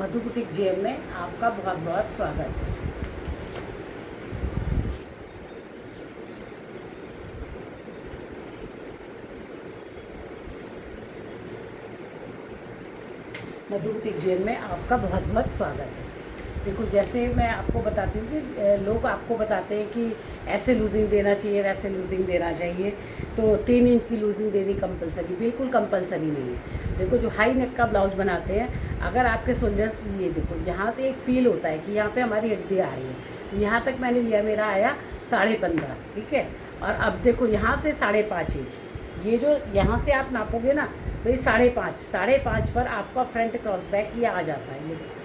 मधु boutique JM में आपका बहुत बहुत स्वागत है। मधु बुटीक जेएम में आपका बहुत बहुत स्वागत है। देखो, जैसे मैं आपको बताती हूँ कि लोग आपको बताते हैं कि ऐसे लूजिंग देना चाहिए, वैसे लूजिंग देना चाहिए, तो 3 इंच की लूजिंग देनी कंपलसरी, बिल्कुल कंपलसरी नहीं है। देखो, जो हाई नेक का ब्लाउज बनाते हैं, अगर आपके सोल्जर्स, ये देखो यहाँ से एक फील होता है कि यहाँ पे हमारी हड्डी आ रही है, तो यहाँ तक मैंने लिया, मेरा आया 15.5, ठीक है। और अब देखो यहाँ से 5.5 इंच, ये जो यहाँ से आप नापोगे ना, तो ये 5.5 पर आपका फ्रंट क्रॉस बैक ये आ जाता है। ये देखो,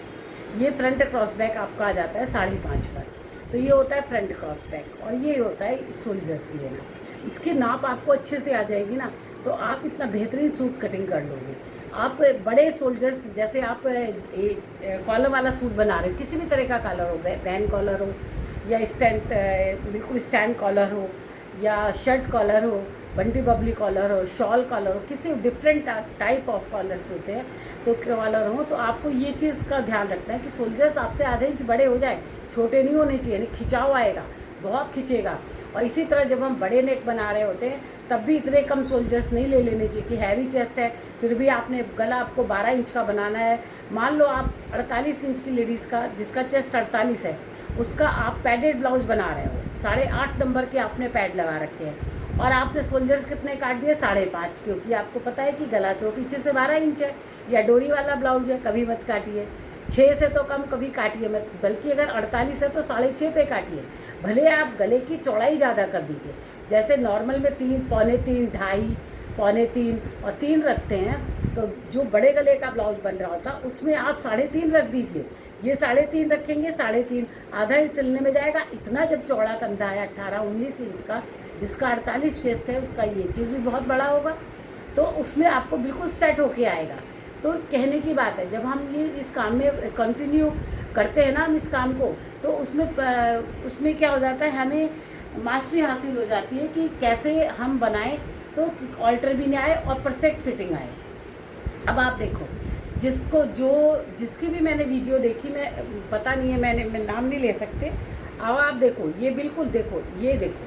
ये फ्रंट क्रॉस बैक आपका आ जाता है 5.5 पर, तो ये होता है फ्रंट क्रॉस बैक, और ये होता है शोल्डर्स लेना। इसकी नाप आपको अच्छे से आ जाएगी ना, तो आप इतना बेहतरीन सूट कटिंग कर लोगे। आप बड़े शोल्डर्स, जैसे आप कॉलर वाला सूट बना रहे हो, किसी भी तरह का कॉलर हो, बैन कॉलर हो या स्टैंड, बिल्कुल स्टैंड कॉलर हो, या शर्ट कॉलर हो, बंटी बबली कॉलर हो, शॉल कॉलर हो, किसी डिफरेंट टाइप ऑफ कॉलर्स होते हैं, तो कॉलर हो, तो आपको ये चीज़ का ध्यान रखना है कि शोल्डर्स आपसे आधे इंच बड़े हो जाए, छोटे नहीं होने चाहिए, नहीं खिंचाव आएगा, बहुत खिंचेगा। और इसी तरह जब हम बड़े नेक बना रहे होते हैं, तब भी इतने कम शोल्डर्स नहीं ले लेने चाहिए कि हैवी चेस्ट है, फिर भी आपने गला आपको 12 इंच का बनाना है। मान लो आप 48 इंच की लेडीज़ का, जिसका चेस्ट 48 है, उसका आप पैडेड ब्लाउज बना रहे हो, 8.5 नंबर के आपने पैड लगा रखे हैं, और आपने शोल्डर्स कितने काट दिए? 5.5, क्योंकि आपको पता है कि गला चो पीछे से 12 इंच है, या डोरी वाला ब्लाउज है, कभी मत काटिए। 6 से तो कम कभी काटिए मत, बल्कि अगर 48 है तो 6.5 पे काटिए। भले आप गले की चौड़ाई ज़्यादा कर दीजिए, जैसे नॉर्मल में 3, पौने 3, 2.5, पौने 3 और 3 रखते हैं, तो जो बड़े गले का ब्लाउज बन रहा होता उसमें आप 3.5 रख दीजिए। ये 3.5 रखेंगे, 3.5 आधा इंच सिलने में जाएगा। इतना जब चौड़ा कंधा है 18-19 इंच का, जिसका 48 चेस्ट है, उसका ये चीज़ भी बहुत बड़ा होगा, तो उसमें आपको बिल्कुल सेट होके आएगा। तो कहने की बात है, जब हम ये इस काम में कंटिन्यू करते हैं ना, हम इस काम को, तो उसमें क्या हो जाता है, हमें मास्टरी हासिल हो जाती है कि कैसे हम बनाएं तो ऑल्टर भी नहीं आए और परफेक्ट फिटिंग आए। अब आप देखो, जिसकी भी मैंने वीडियो देखी, मैं पता नहीं है, मैं नाम नहीं ले सकते। अब आप देखो, ये बिल्कुल देखो, ये देखो,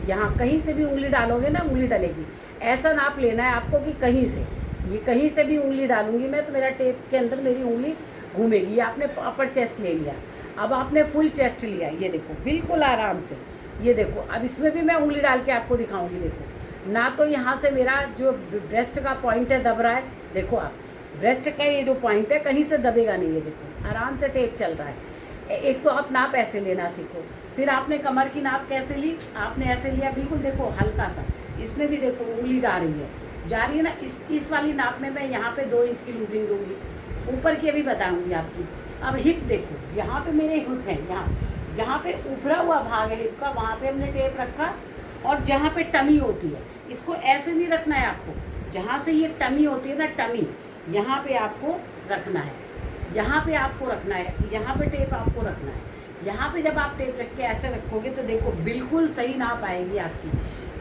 यहाँ कहीं से भी उंगली डालोगे ना, उंगली डलेगी। ऐसा नाप लेना है आपको कि कहीं से भी उंगली डालूंगी मैं, तो मेरा टेप के अंदर मेरी उंगली घूमेगी। आपने अपर चेस्ट ले लिया, अब आपने फुल चेस्ट लिया, ये देखो बिल्कुल आराम से, ये देखो। अब इसमें भी मैं उंगली डाल के आपको दिखाऊंगी। देखो ना, तो यहाँ से मेरा जो ब्रेस्ट का पॉइंट है दब रहा है, देखो आप, ब्रेस्ट का ये जो पॉइंट है कहीं से दबेगा नहीं, ये देखो आराम से टेप चल रहा है। एक तो आप नाप ऐसे लेना सीखो, फिर आपने कमर की नाप कैसे ली, आपने ऐसे लिया, बिल्कुल देखो हल्का सा, इसमें भी देखो उंगली जा रही है ना। इस वाली नाप में मैं यहाँ पे 2 इंच की लूजिंग दूंगी, ऊपर की अभी बताऊंगी आपकी। अब हिप देखो, यहाँ पे मेरे हिप है, यहाँ जहाँ पे उभरा हुआ भाग है हिप का, वहाँ पे हमने टेप रखा, और जहाँ पे टमी होती है, इसको ऐसे नहीं रखना है आपको, जहाँ से ये टमी होती है ना, टमी, यहाँ पे आपको रखना है, यहाँ पे आपको रखना है, यहाँ पे टेप आपको रखना है। यहाँ पे जब आप टेप रख के ऐसे रखोगे तो देखो बिल्कुल सही नाप आएगी आपकी।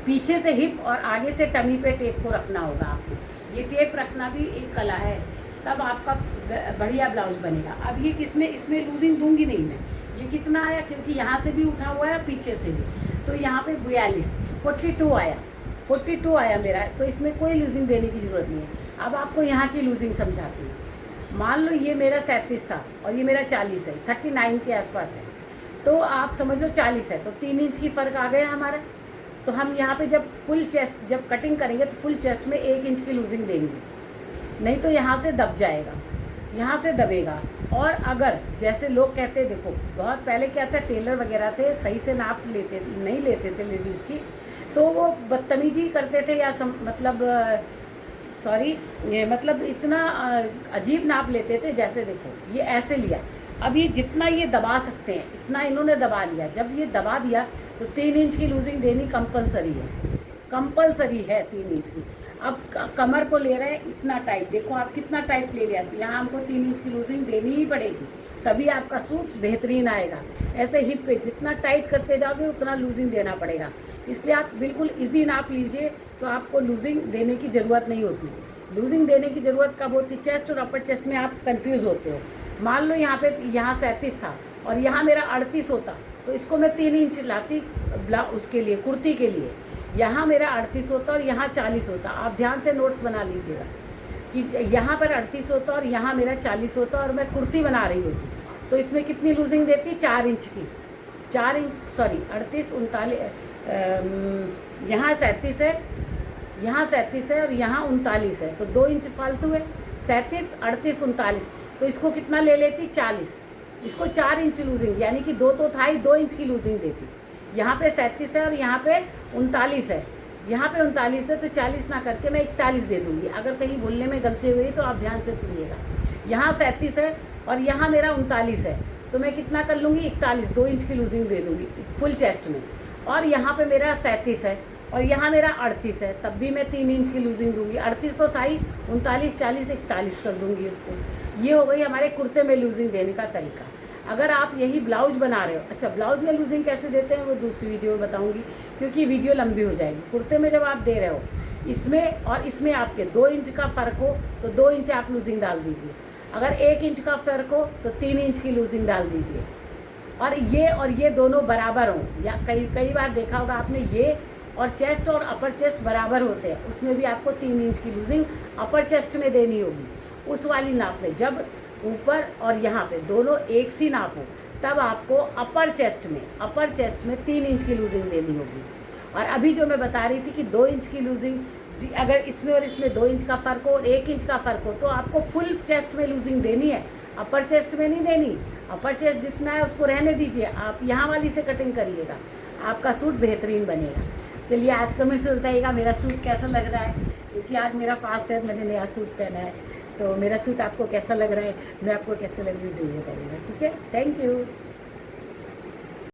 पीछे से हिप और आगे से टमी पे टेप को रखना होगा आपको। ये टेप रखना भी एक कला है, तब आपका बढ़िया ब्लाउज बनेगा। अब ये इसमें लूजिंग दूंगी नहीं मैं। ये कितना आया, क्योंकि यहाँ से भी उठा हुआ है, पीछे से भी, तो यहाँ पे 42 आया मेरा, तो इसमें कोई लूजिंग देने की ज़रूरत नहीं है। अब आपको यहाँ की लूजिंग समझाती हूँ। मान लो ये मेरा 37 था और ये मेरा 40 है, 39 के आसपास है, तो आप समझ लो 40 है, तो 3 इंच की फ़र्क आ गया हमारा। तो हम यहाँ पे जब फुल चेस्ट जब कटिंग करेंगे, तो फुल चेस्ट में 1 इंच की लूजिंग देंगे, नहीं तो यहाँ से दब जाएगा, यहाँ से दबेगा। और अगर जैसे लोग कहते हैं, देखो बहुत पहले क्या था, टेलर वगैरह थे, सही से नाप नहीं लेते थे लेडीज़ की, तो वो बदतमीजी करते थे, या मतलब इतना अजीब नाप लेते थे। जैसे देखो, ये ऐसे लिया, अब ये जितना ये दबा सकते हैं इतना इन्होंने दबा लिया। जब ये दबा दिया तो 3 इंच की लूजिंग देनी कंपलसरी है 3 इंच की। अब कमर को ले रहे हैं इतना टाइट, देखो आप कितना टाइट ले लिया, तो यहाँ हमको 3 इंच की लूजिंग देनी ही पड़ेगी, तभी आपका सूट बेहतरीन आएगा। ऐसे हिप पे जितना टाइट करते जाओगे उतना लूजिंग देना पड़ेगा, इसलिए आप बिल्कुल इजी नाप लीजिए, तो आपको लूजिंग देने की ज़रूरत नहीं होती। लूजिंग देने की ज़रूरत कब होती? चेस्ट और अपर चेस्ट में आप कंफ्यूज होते हो। मान लो यहाँ पे यहाँ 37 था और यहाँ मेरा 38 होता, तो इसको मैं 3 इंच लाती उसके लिए, कुर्ती के लिए। यहाँ मेरा 38 होता और यहाँ 40 होता। आप ध्यान से नोट्स बना लीजिएगा कि यहाँ पर 38 होता और यहाँ मेरा 40 होता और मैं कुर्ती बना रही होती, तो इसमें कितनी लूजिंग देती? 4 इंच की। 4 इंच, सॉरी 38 39, यहाँ 37 है, यहाँ 37 है और यहाँ 39 है, तो 2 इंच फालतू है। 37 38 39, तो इसको कितना ले लेती? 40। इसको 4 इंच लूजिंग, यानी कि 2 तो था ही, 2 इंच की लूजिंग देती। यहाँ पे 37 है और यहाँ पे 39 है, यहाँ पे 39 है, तो 40 ना करके मैं 41 दे दूँगी। अगर कहीं बोलने में गलती हुई तो आप ध्यान से सुनिएगा। यहाँ 37 है और यहाँ मेरा 39 है, तो मैं कितना कर लूँगी? 41, 2 इंच की लूजिंग दे दूँगी फुल चेस्ट में। और यहाँ पे मेरा 37 है और यहाँ मेरा 38 है, तब भी मैं 3 इंच की लूजिंग दूँगी। 38 तो था ही, 39 40 41 कर दूँगी उसको। ये हो गई हमारे कुर्ते में लूजिंग देने का तरीका। अगर आप यही ब्लाउज बना रहे हो, अच्छा ब्लाउज में लूजिंग कैसे देते हैं वो दूसरी वीडियो में बताऊंगी, क्योंकि वीडियो लंबी हो जाएगी। कुर्ते में जब आप दे रहे हो, इसमें और इसमें आपके 2 इंच का फ़र्क हो तो 2 इंच आप लूजिंग डाल दीजिए। अगर 1 इंच का फ़र्क हो तो 3 इंच की लूजिंग डाल दीजिए। और ये दोनों बराबर हों, या कई बार देखा होगा आपने, ये और चेस्ट और अपर चेस्ट बराबर होते हैं, उसमें भी आपको 3 इंच की लूजिंग अपर चेस्ट में देनी होगी। उस वाली नाप में जब ऊपर और यहाँ पे दोनों एक सी नाप हो, तब आपको अपर चेस्ट में 3 इंच की लूजिंग देनी होगी। और अभी जो मैं बता रही थी कि 2 इंच की लूजिंग, अगर इसमें और इसमें 2 इंच का फ़र्क हो और 1 इंच का फ़र्क हो, तो आपको फुल चेस्ट में लूजिंग देनी है, अपर चेस्ट में नहीं देनी। अपर चेस्ट जितना है उसको रहने दीजिए, आप यहाँ वाली से कटिंग करिएगा, आपका सूट बेहतरीन बनेगा। चलिए आज कमेंट से बताइएगा मेरा सूट कैसा लग रहा है, क्योंकि आज मेरा फास्ट है, मैंने नया सूट पहना है, तो मेरा सूट आपको कैसा लग रहा है, मैं आपको कैसे लग रही है, ज़रूर बताइएगा। ठीक है, थैंक यू।